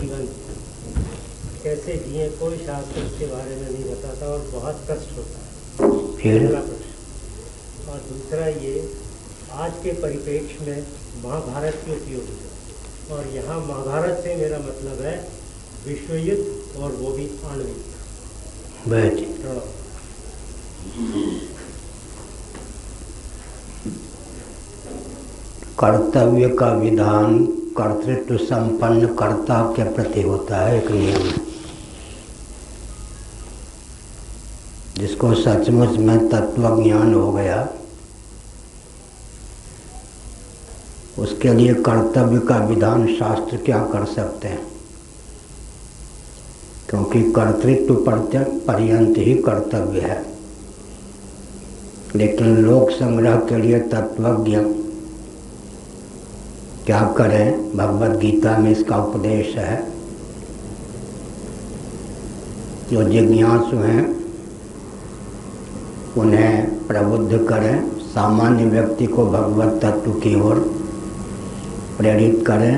जीवन कैसे जिए, कोई शास्त्र उसके बारे में नहीं बताता और बहुत कष्ट होता है, पहला प्रश्न। और दूसरा ये, आज के परिप्रेक्ष्य में महाभारत की उपयोगिता, और यहाँ महाभारत से मेरा मतलब है विश्व युद्ध, और वो भी आणविक। कर्तव्य का विधान कर्तृत्व संपन्न कर्ता के प्रति होता है। एक नियम है जिसको सचमुच में तत्व ज्ञान हो गया, उसके लिए कर्तव्य का विधान शास्त्र क्या कर सकते हैं, क्योंकि कर्तृत्व पर्यंत ही कर्तव्य है। लेकिन लोक संग्रह के लिए तत्वज्ञ क्या करें, भगवद गीता में इसका उपदेश है। जो जिज्ञासु हैं उन्हें प्रबुद्ध करें, सामान्य व्यक्ति को भगवत तत्व की ओर प्रेरित करें।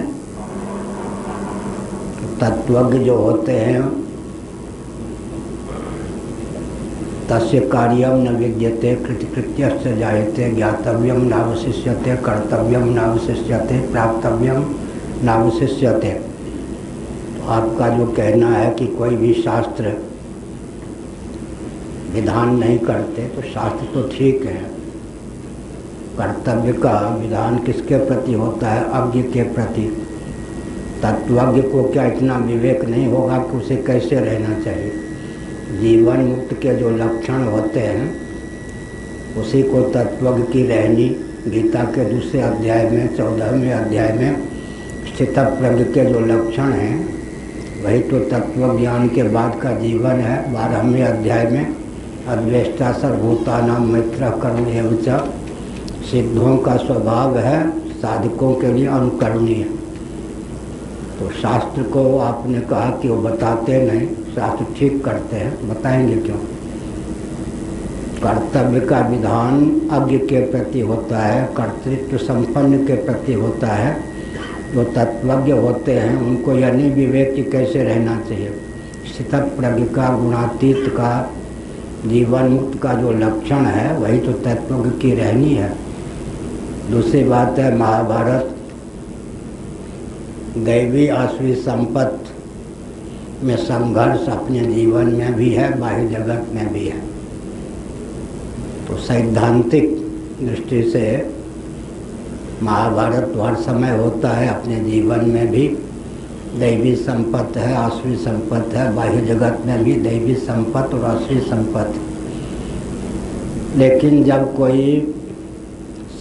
तत्वज्ञ जो होते हैं तस्य कार्यम न विद्यते कृतकृत्यस्य जायते ज्ञातव्यम नावशिष्यते कर्तव्यम नावशिष्यते प्राप्तव्यम नावशिष्यते। तो आपका जो कहना है कि कोई भी शास्त्र विधान नहीं करते, तो शास्त्र तो ठीक है। कर्तव्य का विधान किसके प्रति होता है? अज्ञ के प्रति। तत्वज्ञ को क्या इतना विवेक नहीं होगा कि उसे कैसे रहना चाहिए? जीवन मुक्त के जो लक्षण होते हैं उसी को तत्वज्ञ की रहनी गीता के दूसरे अध्याय में 14वें अध्याय में स्थित प्रज्ञ के जो लक्षण हैं वही तो तत्व ज्ञान के बाद का जीवन है। 12वें अध्याय में अद्वेष्टा सर्वभूतानां मैत्रः करुण एव च, सिद्धों का स्वभाव है साधकों के लिए अनुकरणीय। तो शास्त्र को आपने कहा कि वो बताते नहीं, शास्त्र ठीक करते हैं, बताएंगे क्यों? कर्तव्य का विधान अज्ञ के प्रति होता है, कर्तृत्व संपन्न के प्रति होता है। जो तत्वज्ञ होते हैं उनको यह नहीं विवेक कि कैसे रहना चाहिए। स्थित प्रज्ञ का, गुणातीत का, जीवन मुक्त का जो लक्षण है वही तो तत्वज्ञ की रहनी है। दूसरी बात है, महाभारत दैवी आसुरी संपत्ति में संघर्ष अपने जीवन में भी है, बाह्य जगत में भी है। तो सैद्धांतिक दृष्टि से महाभारत तो हर समय होता है, अपने जीवन में भी दैवी संपत्ति है, आसुरी संपत्ति है, बाह्य जगत में भी दैवी संपत्ति और आसुरी संपत्ति। लेकिन जब कोई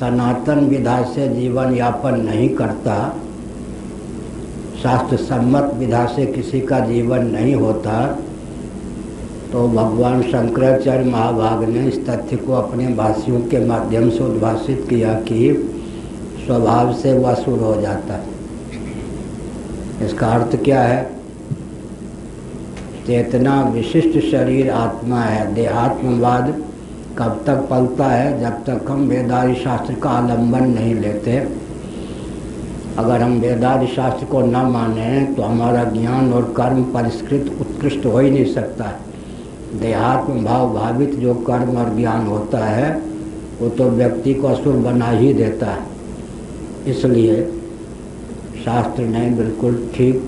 सनातन विधा से जीवन यापन नहीं करता, शास्त्र सम्मत विधा से किसी का जीवन नहीं होता, तो भगवान शंकराचार्य महाभाग ने इस तथ्य को अपने भाष्यों के माध्यम से उद्भाषित किया कि स्वभाव से वह असुर हो जाता है। इसका अर्थ क्या है? चेतना विशिष्ट शरीर आत्मा है। देहात्मवाद कब तक पलता है? जब तक हम वेदादि शास्त्र का आलंबन नहीं लेते। अगर हम वेदादि शास्त्र को न माने तो हमारा ज्ञान और कर्म परिष्कृत उत्कृष्ट हो ही नहीं सकता। देहात्म भाव भावित जो कर्म और ज्ञान होता है वो तो व्यक्ति को असुर बना ही देता है। इसलिए शास्त्र ने बिल्कुल ठीक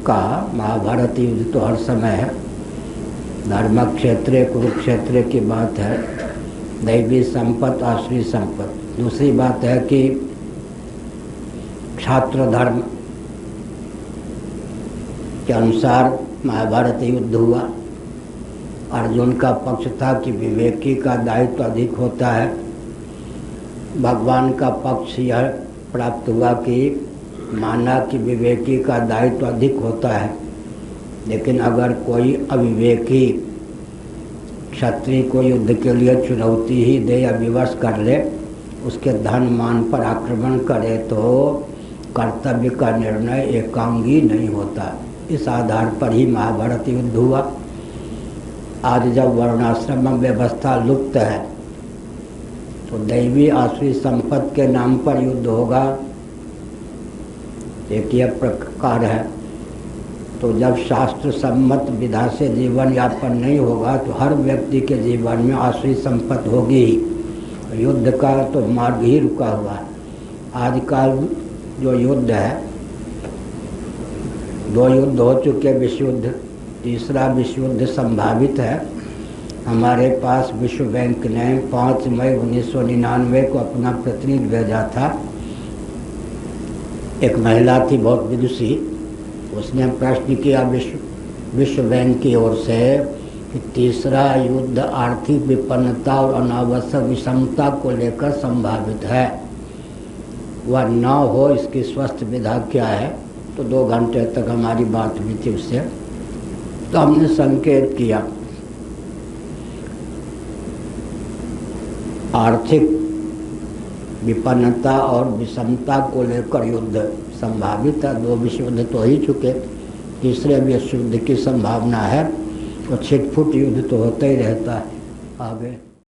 कहा। महाभारत युद्ध तो हर समय है, धर्म क्षेत्र कुरुक्षेत्र की बात है, दैवी संपत्ति आसुरी संपत्ति। दूसरी बात है कि छात्र धर्म के अनुसार महाभारत युद्ध हुआ। अर्जुन का पक्ष था कि विवेकी का दायित्व अधिक होता है। भगवान का पक्ष यह प्राप्त हुआ कि माना कि विवेकी का दायित्व अधिक होता है। लेकिन अगर कोई अविवेकी क्षत्रिय को युद्ध के लिए चुनौती ही दे या विवश कर ले, उसके धन मान पर आक्रमण करे, तो कर्तव्य का निर्णय एकांगी नहीं होता। इस आधार पर ही महाभारत युद्ध हुआ। आज जब वर्णाश्रम व्यवस्था लुप्त है तो दैवी आसुरी संपत्ति के नाम पर युद्ध होगा। एक यह प्रकार है। तो जब शास्त्र सम्मत विधा से जीवन यापन नहीं होगा तो हर व्यक्ति के जीवन में आसुरी संपत्ति होगी ही। युद्ध का तो मार्ग ही रुका हुआ है। आजकल जो युद्ध है, 2 युद्ध हो चुके, विश्व युद्ध, तीसरा विश्व युद्ध संभावित है। हमारे पास विश्व बैंक ने 5 मई 1999 को अपना प्रतिनिधि भेजा था। एक महिला थी बहुत विदुषी, उसने प्रश्न किया विश्व बैंक की ओर से कि तीसरा युद्ध आर्थिक विपन्नता और अनावश्यक विषमता को लेकर संभावित है, वह न हो इसकी स्वस्थ विधा क्या है। तो 2 घंटे तक हमारी बात हुई थी उससे। तो हमने संकेत किया आर्थिक विपन्नता और विषमता को लेकर युद्ध संभावित है। 2 विश्व युद्ध तो ही चुके, तीसरे विश्व युद्ध की संभावना है। तो छिटफुट युद्ध तो होता ही रहता है। आगे